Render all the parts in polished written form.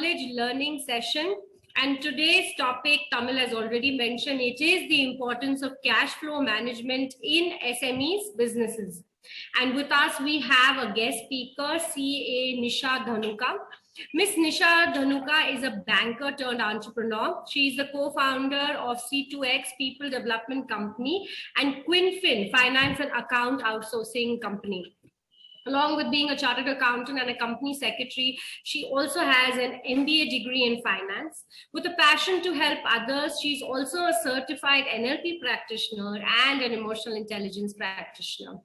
knowledge learning session. And today's topic, Tamil has already mentioned, it is the importance of cash flow management in SMEs businesses. And with us, we have a guest speaker, CA Nisha Dhanuka. Miss Nisha Dhanuka is a banker turned entrepreneur. She is the co-founder of C2X People Development Company and QuinFin Finance and Account Outsourcing Company. Along with being a chartered accountant and a company secretary, she also has an MBA degree in finance. With a passion to help others, she's also a certified NLP practitioner and an emotional intelligence practitioner.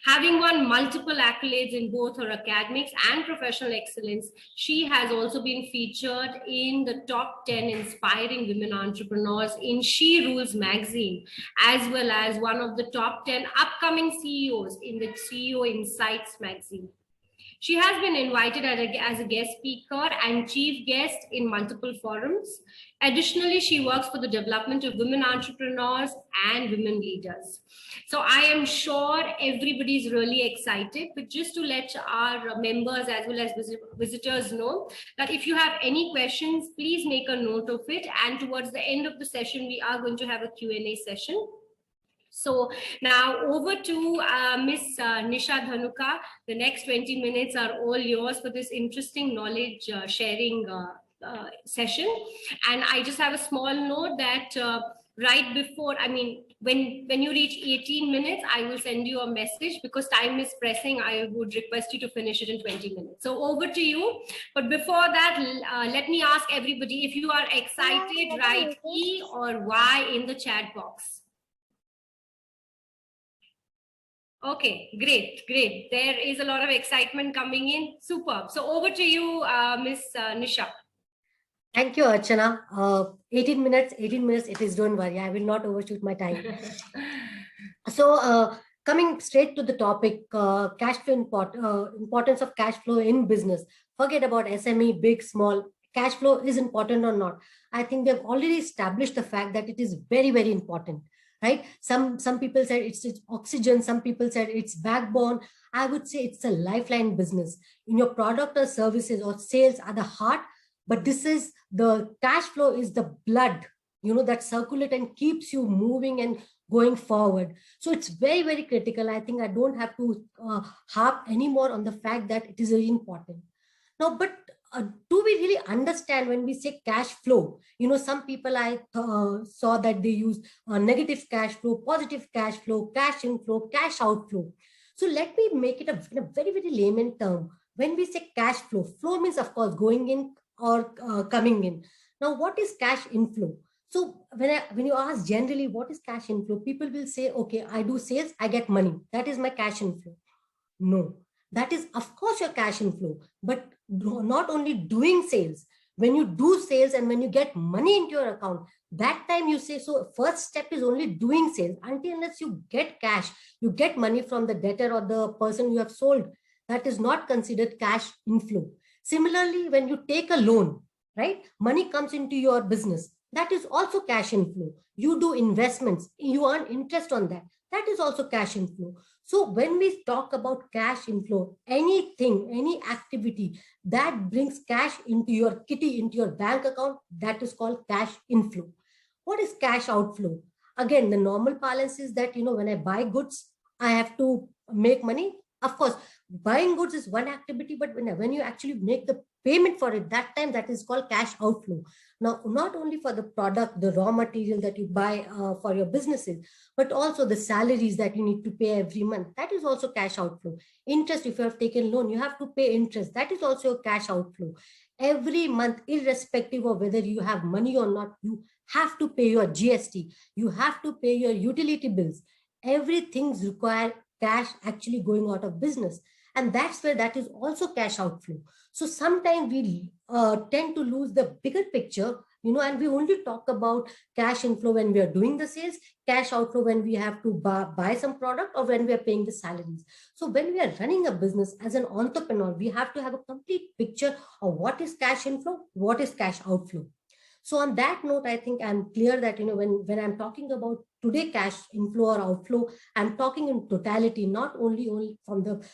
Having won multiple accolades in both her academics and professional excellence, she has also been featured in the top 10 inspiring women entrepreneurs in She Rules magazine, as well as one of the top 10 upcoming CEOs in the CEO Insights magazine. She has been invited as a guest speaker and chief guest in multiple forums. Additionally, she works for the development of women entrepreneurs and women leaders. So I am sure everybody is really excited, but just to let our members as well as visitors know that if you have any questions, please make a note of it. And towards the end of the session, we are going to have a Q&A session. So now over to Miss Nisha Dhanuka. The next 20 minutes are all yours for this interesting knowledge sharing session. And I just have a small note that right before, when you reach 18 minutes, I will send you a message because time is pressing. I would request you to finish it in 20 minutes. So over to you. But before that, let me ask everybody, if you are excited, write E or Y in the chat box. Okay, great. There is a lot of excitement coming in. Superb. So over to you, Miss Nisha. Thank you, Archana. 18 minutes, it is, don't worry. I will not overshoot my time. So coming straight to the topic, cash flow importance of cash flow in business. Forget about SME, big, small. Cash flow is important or not. I think they've already established the fact that it is very, very important. Right? Some people said it's oxygen. Some people said it's backbone. I would say it's a lifeline business. In your product or services or sales are the heart, but this is the cash flow is the blood, that circulate and keeps you moving and going forward. So it's very, very critical. I think I don't have to harp anymore on the fact that it is very important. Now, but do we really understand when we say cash flow? Some people I saw that they use negative cash flow, positive cash flow, cash inflow, cash outflow. So let me make it in a very, very layman term. When we say cash flow, flow means, of course, going in or coming in. Now, what is cash inflow? So when you ask generally what is cash inflow, people will say, okay, I do sales, I get money. That is my cash inflow. No. That is, of course, your cash inflow, but not only doing sales. When you do sales and when you get money into your account, that time you say, so first step is only doing sales. Until unless you get cash, you get money from the debtor or the person you have sold, that is not considered cash inflow. Similarly, when you take a loan, right, money comes into your business, that is also cash inflow. You do investments, you earn interest on that. That is also cash inflow. So when we talk about cash inflow, anything, any activity that brings cash into your kitty, into your bank account, that is called cash inflow. What is cash outflow? Again, the normal balance is that, when I buy goods, I have to make money. Of course, buying goods is one activity, but when you actually make the payment for it, that time that is called cash outflow. Now, not only for the product, the raw material that you buy for your businesses, but also the salaries that you need to pay every month. That is also cash outflow. Interest, if you have taken loan, you have to pay interest. That is also a cash outflow. Every month, irrespective of whether you have money or not, you have to pay your GST. You have to pay your utility bills. Everything requires cash actually going out of business. And that's where that is also cash outflow. So sometimes we tend to lose the bigger picture, and we only talk about cash inflow when we are doing the sales, cash outflow when we have to buy some product or when we are paying the salaries. So when we are running a business as an entrepreneur, we have to have a complete picture of what is cash inflow, what is cash outflow. So on that note, I think I'm clear that, when I'm talking about today cash inflow or outflow, I'm talking in totality, not only from the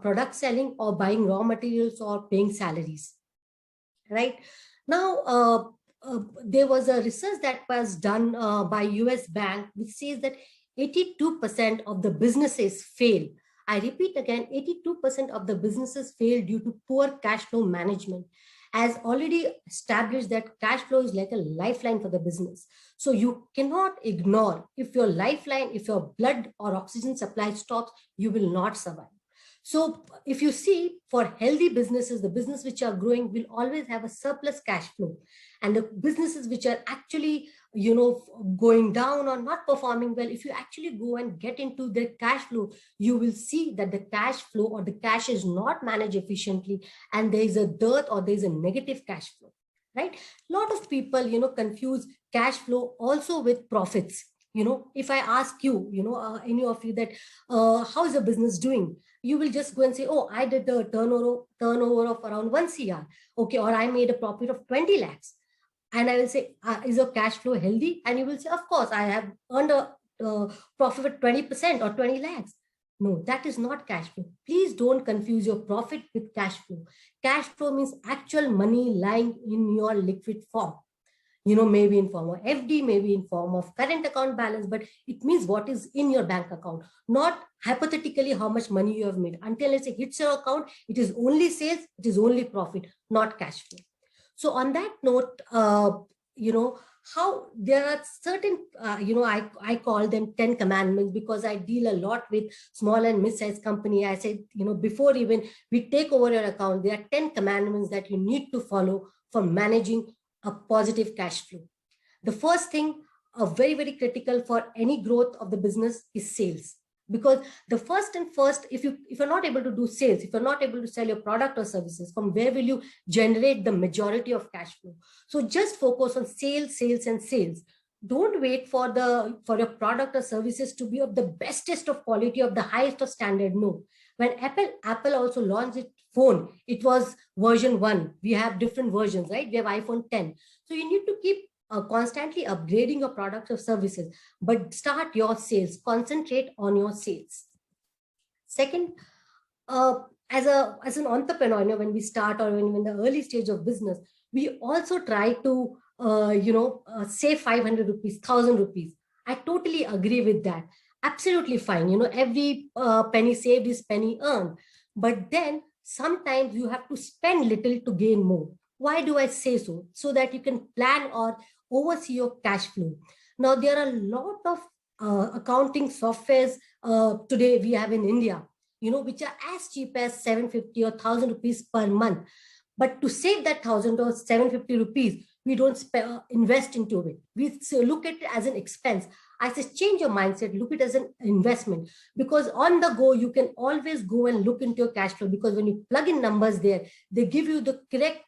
product selling or buying raw materials or paying salaries. right? Now, there was a research that was done by US Bank, which says that 82% of the businesses fail. I repeat again, 82% of the businesses fail due to poor cash flow management. As already established that cash flow is like a lifeline for the business. So you cannot ignore, if your lifeline, if your blood or oxygen supply stops, you will not survive. So if you see, for healthy businesses, the business which are growing will always have a surplus cash flow. And the businesses which are actually, going down or not performing well, if you actually go and get into their cash flow, you will see that the cash flow or the cash is not managed efficiently, and there is a dearth or there is a negative cash flow, right? A lot of people, confuse cash flow also with profits. If I ask you, any of you that, how is the business doing? You will just go and say, oh, I did the turnover of around 1 CR. Okay. Or I made a profit of 20 lakhs. And I will say, is your cash flow healthy? And you will say, of course, I have earned a profit of 20% or 20 lakhs. No, that is not cash flow. Please don't confuse your profit with cash flow. Cash flow means actual money lying in your liquid form. Maybe in form of FD, maybe in form of current account balance, but it means what is in your bank account, not hypothetically how much money you have made. Until it hits your account, it is only sales, it is only profit, not cash flow. So on that note, how there are certain, I call them 10 commandments, because I deal a lot with small and mid-sized company. I said, before even we take over your account, there are 10 commandments that you need to follow for managing a positive cash flow. The first thing, very, very critical for any growth of the business, is sales. Because the first, if you're not able to do sales, if you're not able to sell your product or services, from where will you generate the majority of cash flow? So just focus on sales, sales, and sales. Don't wait for your product or services to be of the bestest of quality, of the highest of standard. No. When Apple also launched its phone, it was version 1. We have different versions, right? We have iPhone 10. So you need to keep constantly upgrading your products or services, but start your sales, concentrate on your sales. Second, as an entrepreneur, when we start, or when in the early stage of business, we also try to save 500 rupees, 1,000 rupees. I totally agree with that. Absolutely fine. Every penny saved is penny earned. But then sometimes you have to spend little to gain more. Why do I say so? So that you can plan or oversee your cash flow. Now, there are a lot of accounting softwares today we have in India, which are as cheap as 750 or 1,000 rupees per month. But to save that 1,000 or 750 rupees, we don't invest into it. We look at it as an expense. I say, change your mindset, look at it as an investment, because on the go, you can always go and look into your cash flow, because when you plug in numbers there, they give you the correct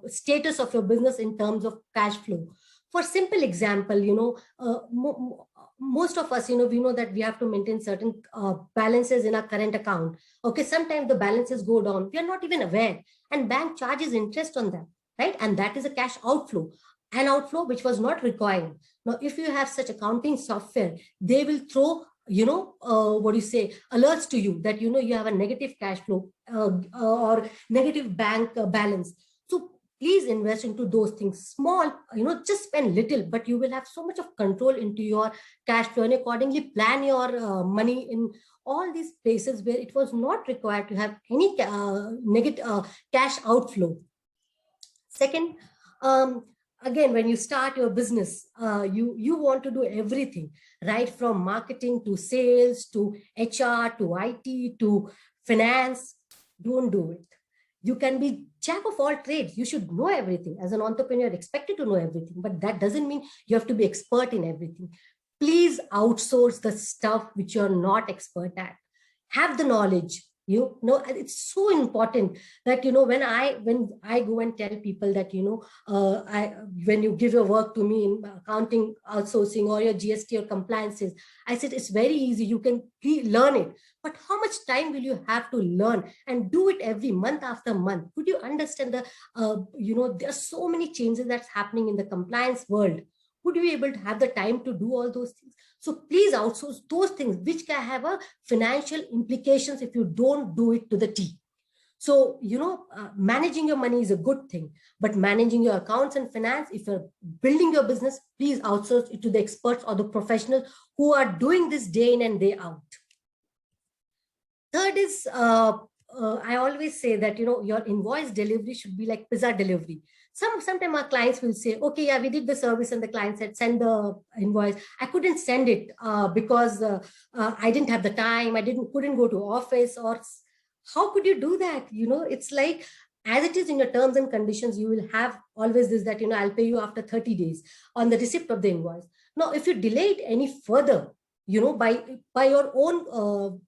status of your business in terms of cash flow. For simple example, most of us, we know that we have to maintain certain balances in our current account. Okay, sometimes the balances go down. We are not even aware, and bank charges interest on them, right? And that is a cash outflow, an outflow which was not required. Now, if you have such accounting software, they will throw, alerts to you that, you have a negative cash flow or negative bank balance. So please invest into those things. Small, just spend little, but you will have so much of control into your cash flow, and accordingly plan your money in all these places where it was not required to have any negative cash outflow. Second, again, when you start your business, you want to do everything, right? From marketing to sales to HR to IT to finance. Don't do it. You can be jack of all trades. You should know everything. As an entrepreneur, you're expected to know everything, but that doesn't mean you have to be expert in everything. Please outsource the stuff which you're not expert at. Have the knowledge. It's so important that, when I go and tell people that, when you give your work to me in accounting, outsourcing, or your GST or compliances, I said, it's very easy. You can learn it. But how much time will you have to learn and do it every month after month? Could you understand there are so many changes that's happening in the compliance world. Would you be able to have the time to do all those things? So please outsource those things which can have a financial implications if you don't do it to the T. So, managing your money is a good thing, but managing your accounts and finance, if you're building your business, please outsource it to the experts or the professionals who are doing this day in and day out. Third is, I always say that, your invoice delivery should be like pizza delivery. Sometimes our clients will say, okay, yeah, we did the service and the client said, send the invoice. I couldn't send it because I didn't have the time. I couldn't go to office. Or how could you do that? It's like, as it is in your terms and conditions, you will have always this, that, I'll pay you after 30 days on the receipt of the invoice. Now, if you delay it any further, by your own,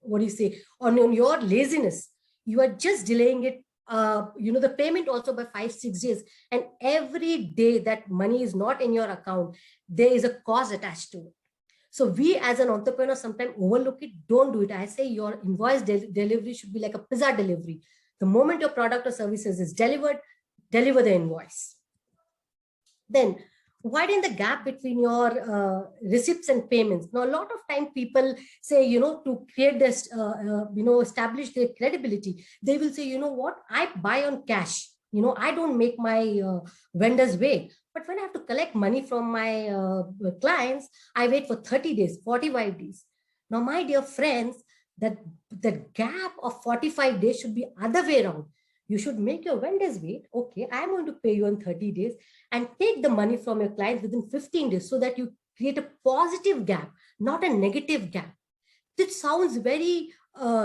on your laziness, you are just delaying it, the payment also by 5-6 days. And every day that money is not in your account, there is a cost attached to it. So we as an entrepreneur sometimes overlook it. Don't do it. I say your invoice delivery should be like a pizza delivery. The moment your product or services is delivered, deliver the invoice. Then widen the gap between your receipts and payments. Now, a lot of time people say, to create this, establish their credibility, they will say, what, I buy on cash. I don't make my vendors wait. But when I have to collect money from my clients, I wait for 30 days, 45 days. Now, my dear friends, that the gap of 45 days should be other way around. You should make your vendors wait. Okay, I'm going to pay you in 30 days and take the money from your clients within 15 days so that you create a positive gap, not a negative gap. This sounds very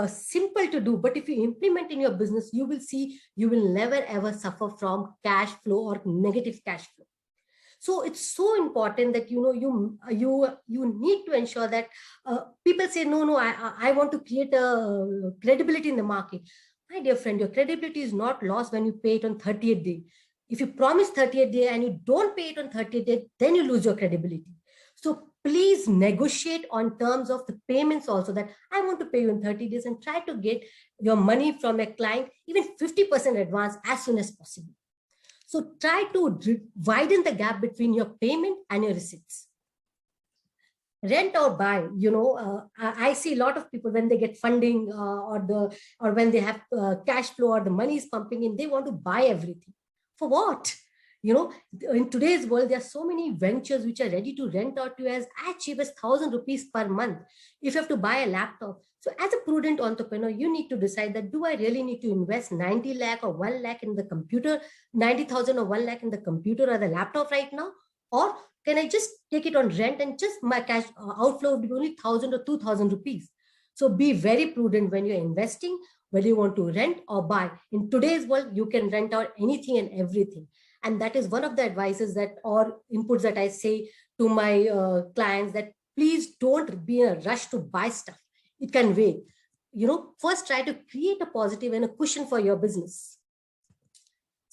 simple to do, but if you implement in your business, you will see you will never ever suffer from cash flow or negative cash flow. So it's so important that you need to ensure that people say, no, I want to create a credibility in the market. My dear friend, your credibility is not lost when you pay it on 30th day. If you promise 30th day and you don't pay it on 30th day, then you lose your credibility. So please negotiate on terms of the payments also, that I want to pay you in 30 days, and try to get your money from a client, even 50% advance as soon as possible. So try to widen the gap between your payment and your receipts. Rent or buy, I see a lot of people when they get funding or when they have cash flow or the money is pumping in, they want to buy everything. For what? In today's world, there are so many ventures which are ready to rent out to you as cheap as 1,000 rupees per month if you have to buy a laptop. So as a prudent entrepreneur, you need to decide that, do I really need to invest 90 lakh or 1 lakh in the computer, 90,000 or 1 lakh in the computer or the laptop right now? Or can I just take it on rent and just my cash outflow would be only 1,000 or 2,000 rupees? So be very prudent when you're investing, whether you want to rent or buy. In today's world, you can rent out anything and everything. And that is one of the advices or inputs that I say to my clients, that please don't be in a rush to buy stuff. It can wait. First try to create a positive and a cushion for your business.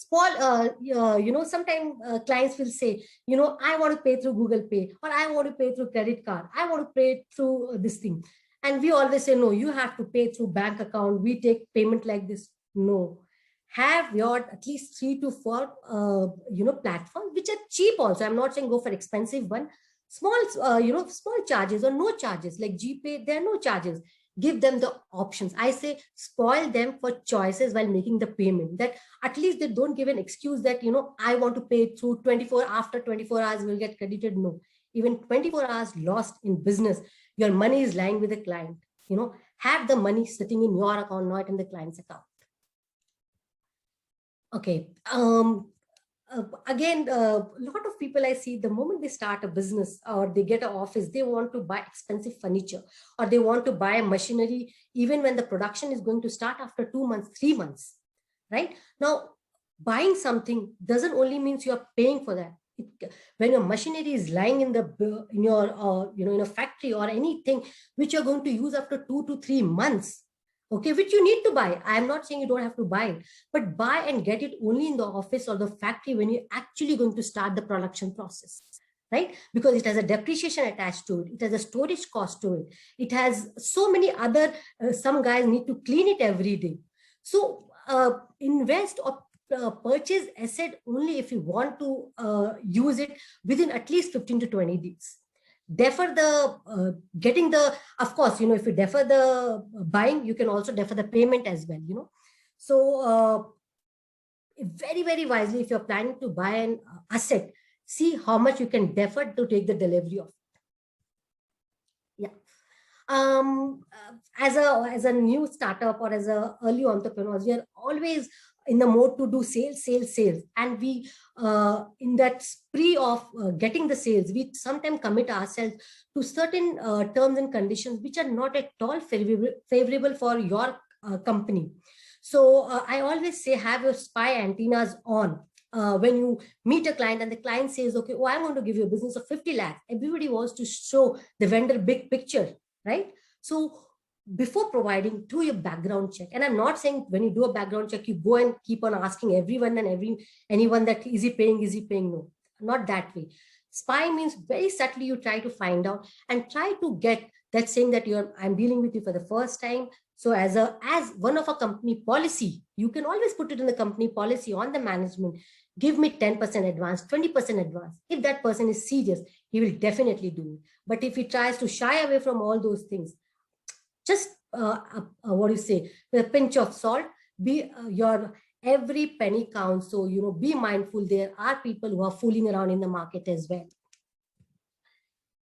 Sometimes clients will say, I want to pay through Google Pay, or I want to pay through credit card. I want to pay through this thing. And we always say, no, you have to pay through bank account. We take payment like this. No. Have your at least 3 to 4, platforms, which are cheap also. I'm not saying go for expensive one. Small, small charges or no charges, like GPay, there are no charges. Give them the options. I say spoil them for choices while making the payment, that at least they don't give an excuse that, I want to pay through 24, after 24 hours will get credited. No, even 24 hours lost in business, your money is lying with the client. Have the money sitting in your account, not in the client's account. Okay. Again, a lot of people I see, the moment they start a business or they get an office, they want to buy expensive furniture, or they want to buy machinery, even when the production is going to start after 2 months, 3 months, right? Now, buying something doesn't only means you are paying for that. When your machinery is lying in your in a factory or anything which you're going to use after 2 to 3 months, okay, which you need to buy. I'm not saying you don't have to buy it, but buy and get it only in the office or the factory when you're actually going to start the production process, right? Because it has a depreciation attached to it. It has a storage cost to it. It has so many other, some guys need to clean it every day. So invest or purchase asset only if you want to use it within at least 15 to 20 days. Defer the getting the, of course, if you defer the buying, you can also defer the payment as well, So very, very wisely, if you're planning to buy an asset, see how much you can defer to take the delivery of. Yeah. As a new startup or as a early entrepreneurs, we are always in the mode to do sales, and we in that spree of getting the sales, we sometimes commit ourselves to certain terms and conditions which are not at all favorable for your company. So I always say, have your spy antennas on. When you meet a client and the client says, okay, oh, I'm going to give you a business of 50 lakhs. Everybody wants to show the vendor big picture, right? So before providing, do your background check. And I'm not saying when you do a background check, you go and keep on asking everyone and anyone that is he paying? No, not that way. Spy means very subtly you try to find out and try to get that saying that I'm dealing with you for the first time. So as one of a company policy, you can always put it in the company policy on the management. Give me 10% advance, 20% advance. If that person is serious, he will definitely do it. But if he tries to shy away from all those things, just what do you say, with a pinch of salt, be your every penny counts. So, be mindful. There are people who are fooling around in the market as well.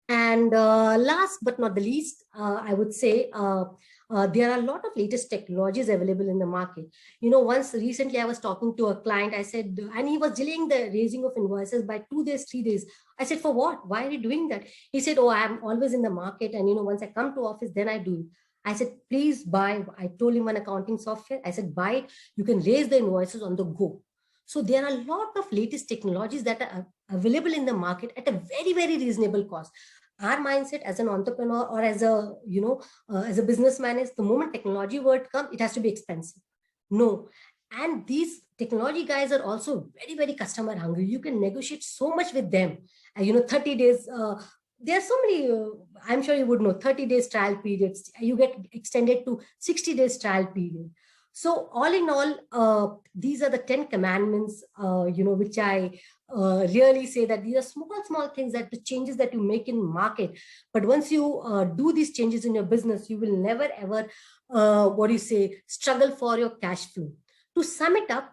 And last but not the least, I would say there are a lot of latest technologies available in the market. Once recently I was talking to a client, I said, and he was delaying the raising of invoices by 2 days, 3 days. I said, for what? Why are you doing that? He said, oh, I'm always in the market. And, once I come to office, then I do it. I said, please buy. I told him an accounting software. I said, buy it. You can raise the invoices on the go. So there are a lot of latest technologies that are available in the market at a very, very reasonable cost. Our mindset as an entrepreneur or as a businessman is the moment technology word comes, it has to be expensive. No. And these technology guys are also very, very customer hungry. You can negotiate so much with them. 30 days, there are so many, I'm sure you would know, 30 days trial periods. You get extended to 60 days trial period. So all in all, these are the 10 commandments, which I really say that these are small things, that the changes that you make in market. But once you do these changes in your business, you will never ever, struggle for your cash flow. To sum it up,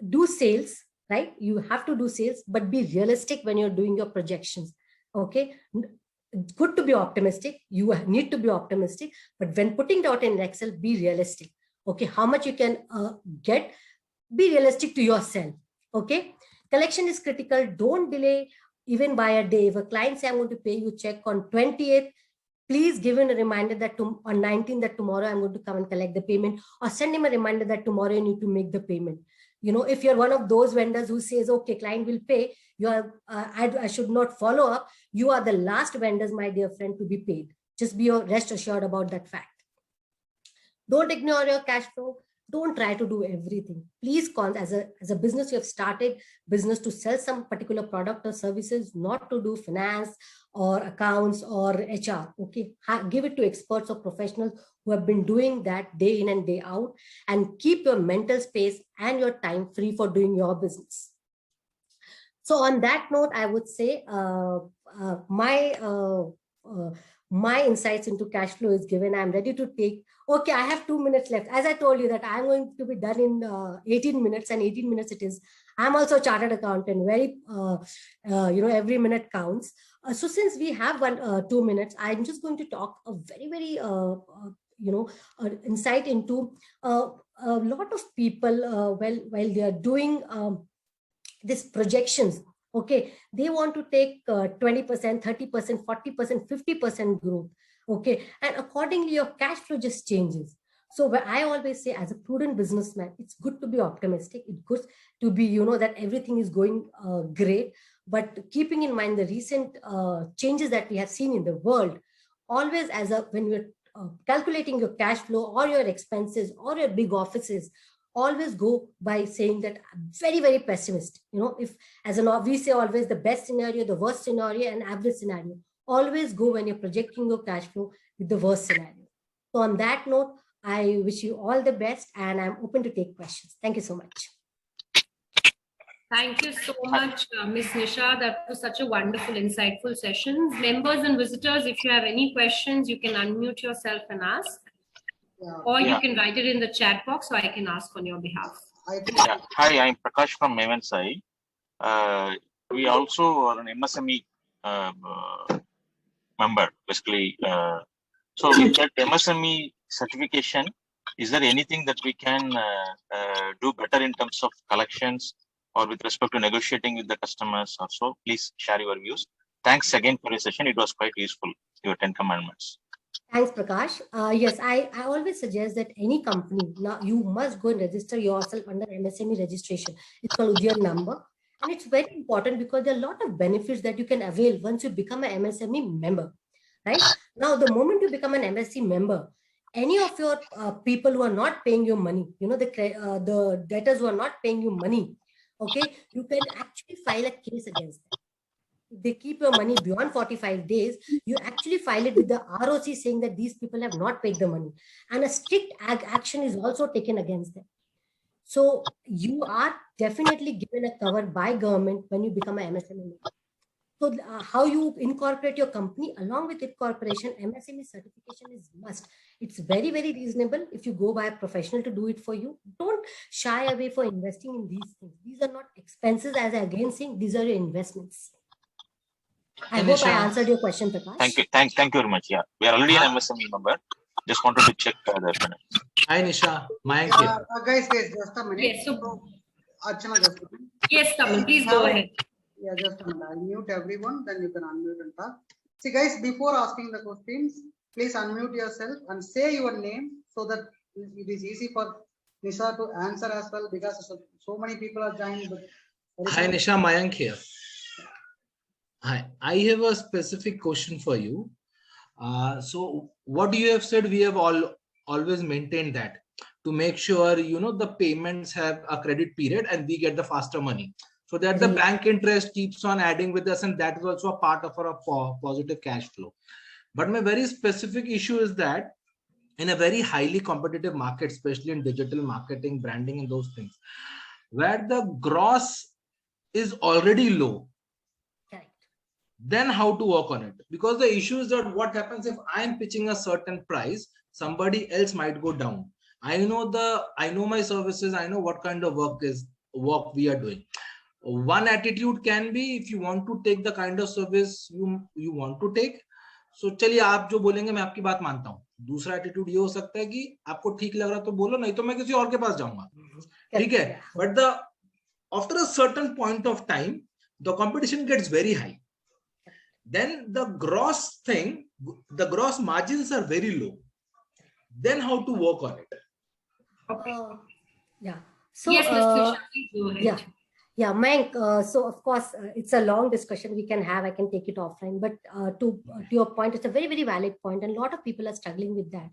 do sales, right? You have to do sales, but be realistic when you're doing your projections. Okay. Good to be optimistic. You need to be optimistic, but when putting it out in Excel, be realistic. Okay, how much you can get, be realistic to yourself. Okay, collection is critical. Don't delay even by a day. If a client says, I'm going to pay you check on 28th, please give him a reminder that on 19th that tomorrow I'm going to come and collect the payment, or send him a reminder that tomorrow you need to make the payment. If you're one of those vendors who says, okay, client will pay, I should not follow up. You are the last vendors, my dear friend, to be paid. Just be rest assured about that fact. Don't ignore your cash flow. Don't try to do everything. Please, as a business, you have started business to sell some particular product or services, not to do finance or accounts or HR. Okay, give it to experts or professionals who have been doing that day in and day out, and keep your mental space and your time free for doing your business. So on that note, I would say my insights into cash flow is given. I'm ready to take. Okay, I have 2 minutes left. As I told you that I'm going to be done in 18 minutes, and 18 minutes it is. I'm also a chartered accountant. Very, every minute counts. So since we have 2 minutes, I'm just going to talk a very, very, insight into a lot of people while they are doing these projections. Okay, they want to take 20%, 30%, 40%, 50% growth. Okay, and accordingly, your cash flow just changes. So I always say, as a prudent businessman, it's good to be optimistic. It's good to be, that everything is going great. But keeping in mind the recent changes that we have seen in the world, always when you're calculating your cash flow or your expenses or your big offices, always go by saying that I'm very, very pessimistic. If we say always the best scenario, the worst scenario, and average scenario. Always go when you're projecting your cash flow with the worst scenario. So on that note, I wish you all the best, and I'm open to take questions. Thank you so much. Thank you so much, Ms. Nisha. That was such a wonderful, insightful session. Members and visitors, if you have any questions, you can unmute yourself and ask. or you can write it in the chat box so I can ask on your behalf. Hi, I'm Prakash from Mevensai. We also are an MSME member, basically. So with that MSME certification, is there anything that we can do better in terms of collections or with respect to negotiating with the customers or so? Please share your views. Thanks again for your session. It was quite useful, your 10 commandments. Thanks, Prakash. Yes, I always suggest that any company, now you must go and register yourself under MSME registration. It's called Udyog number. And it's very important because there are a lot of benefits that you can avail once you become an MSME member, right? Now, the moment you become an MSME member, any of your people who are not paying you money, the debtors who are not paying you money, okay, you can actually file a case against them. If they keep your money beyond 45 days, you actually file it with the ROC saying that these people have not paid the money. And a strict action is also taken against them. So you are definitely given a cover by government when you become an MSME. So how you incorporate your company along with incorporation, MSME certification is must. It's very, very reasonable if you go by a professional to do it for you. Don't shy away for investing in these things. These are not expenses, as I again saying, these are your investments. I hope I answered your question, Prakash. Thank you. Thank you very much. Yeah, we are already an MSME member. Just wanted to check the minutes. Hi, Nisha. Mayank here. Guys, just a minute. Yes, so, Archana, just a minute. Yes, Tamil, please go ahead. Yeah, just a minute. I'll mute everyone, then you can unmute and talk. See, guys, before asking the questions, please unmute yourself and say your name so that it is easy for Nisha to answer as well, because so many people are joining. Hi, Nisha. Mayank here. Hi, I have a specific question for you. So what you have said, we have always maintained that to make sure, the payments have a credit period and we get the faster money, so that the bank interest keeps on adding with us, and that is also a part of our positive cash flow. But my very specific issue is that in a very highly competitive market, especially in digital marketing, branding and those things, where the gross is already low, then how to work on it? Because the issue is that what happens if I am pitching a certain price, somebody else might go down. I know my services, I know what kind of work we are doing. One attitude can be, if you want to take the kind of service you want to take, so चलिए आप जो बोलेंगे मैं आपकी बात मानता हूँ. दूसरा एटीट्यूड ये हो सकता है कि आपको ठीक लग रहा तो बोलो, नहीं तो मैं किसी और के पास जाऊंगा. ठीक है? But after a certain point of time, the competition gets very high. Then the gross margins are very low. Then how to work on it? Okay. Yeah. So, yes, Mr. Shah, go ahead. Yeah, Mayank. So of course, it's a long discussion we can have. I can take it offline. But to your point, it's a very, very valid point, and a lot of people are struggling with that.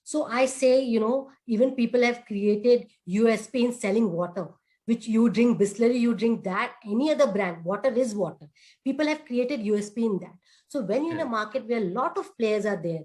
So I say, even people have created USP in selling water, which you drink Bisleri, you drink that, any other brand, water is water. People have created USP in that. So when you're in a market where a lot of players are there,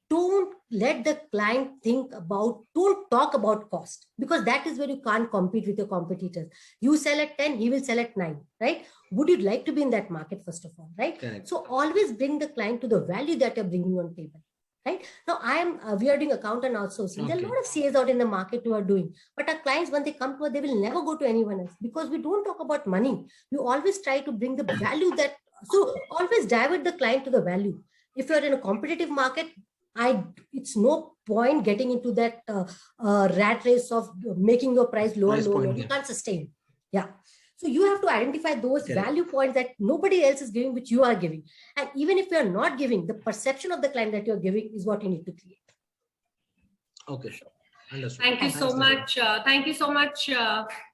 don't let the client don't talk about cost, because that is where you can't compete with your competitors. You sell at 10, he will sell at 9, right? Would you like to be in that market, first of all, right? Correct. So always bring the client to the value that you're bringing on table. Right now, we are doing account and outsourcing. There are a lot of CAs out in the market who are doing, but our clients, when they come to us, they will never go to anyone else, because we don't talk about money. We always try to bring the value so always divert the client to the value. If you're in a competitive market, it's no point getting into that rat race of making your price lower. You can't sustain. Yeah. So you have to identify those value points that nobody else is giving, which you are giving. And even if you are not giving, the perception of the client that you're giving is what you need to create. Okay, sure. Understood. Thank you so much. Thank you so much,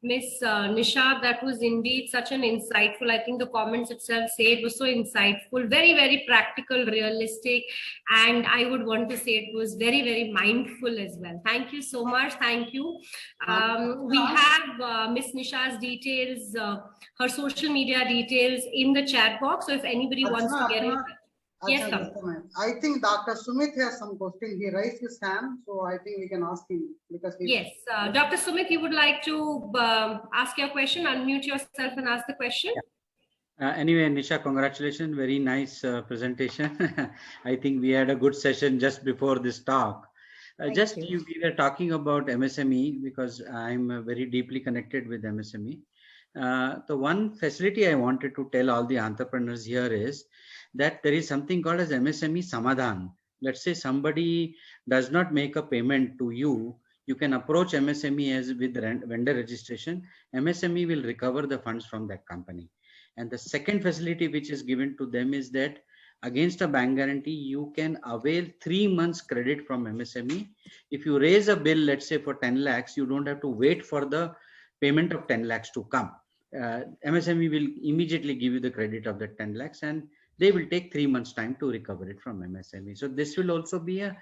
Miss Nisha. That was indeed such an insightful. I think the comments itself say it was so insightful, very, very practical, realistic, and I would want to say it was very, very mindful as well. Thank you so much. Thank you. We have Miss Nisha's details, her social media details in the chat box. So if anybody wants to get it. Yes, I think Dr. Sumit has some question. He raised his hand, so I think we can ask him. Yes, Dr. Sumit, you would like to ask your question, unmute yourself and ask the question. Anyway, Nisha, congratulations. Very nice presentation. I think we had a good session just before this talk. Thank Just you. we were talking about MSME because I'm very deeply connected with MSME. The one facility I wanted to tell all the entrepreneurs here is that there is something called as MSME Samadhan. Let's say somebody does not make a payment to you, you can approach MSME as with vendor registration. MSME will recover the funds from that company. And the second facility which is given to them is that against a bank guarantee, you can avail 3 months credit from MSME. If you raise a bill, let's say for 10 lakhs, you don't have to wait for the payment of 10 lakhs to come. MSME will immediately give you the credit of the 10 lakhs and they will take 3 months time to recover it from MSME. So this will also be a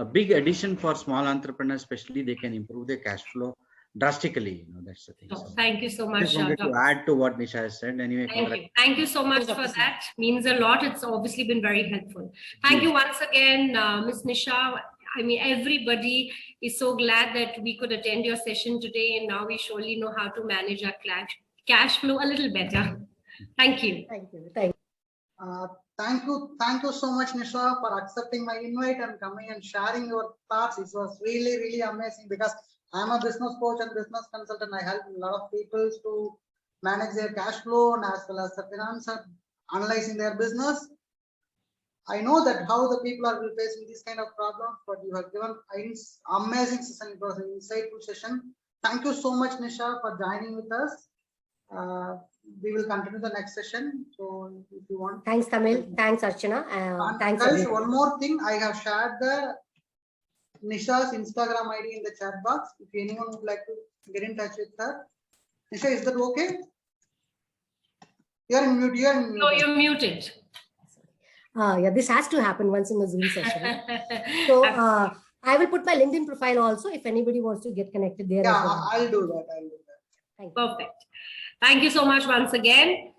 big addition for small entrepreneurs, especially they can improve their cash flow drastically. That's the thing. So, thank you so much. Just wanted to add to what Nisha has said. Anyway, Thank you so much for that. Means a lot. It's obviously been very helpful. Thank you once again, Ms. Nisha. I mean, everybody is so glad that we could attend your session today, and now we surely know how to manage our cash flow a little better. Thank you. Thank you. Thank you. Thank you so much, Nisha, for accepting my invite and coming and sharing your thoughts. It was really, really amazing because I'm a business coach and business consultant. I help a lot of people to manage their cash flow and as well as the finance and analyzing their business. I know that how the people are facing this kind of problems, but you have given an amazing session. It was an insightful session. Thank you so much, Nisha, for joining with us. We will continue the next session. So if you want. Thanks, Tamil. Thanks, Archana. Thanks, guys, everyone. one more thing. I have shared the Nisha's Instagram ID in the chat box. If anyone would like to get in touch with her. Nisha, is that okay? You're in mute. No, you're muted. Yeah, this has to happen once in a Zoom session. So I will put my LinkedIn profile also if anybody wants to get connected there. Yeah, as well. I'll do that. Thank you. Perfect. Thank you so much once again.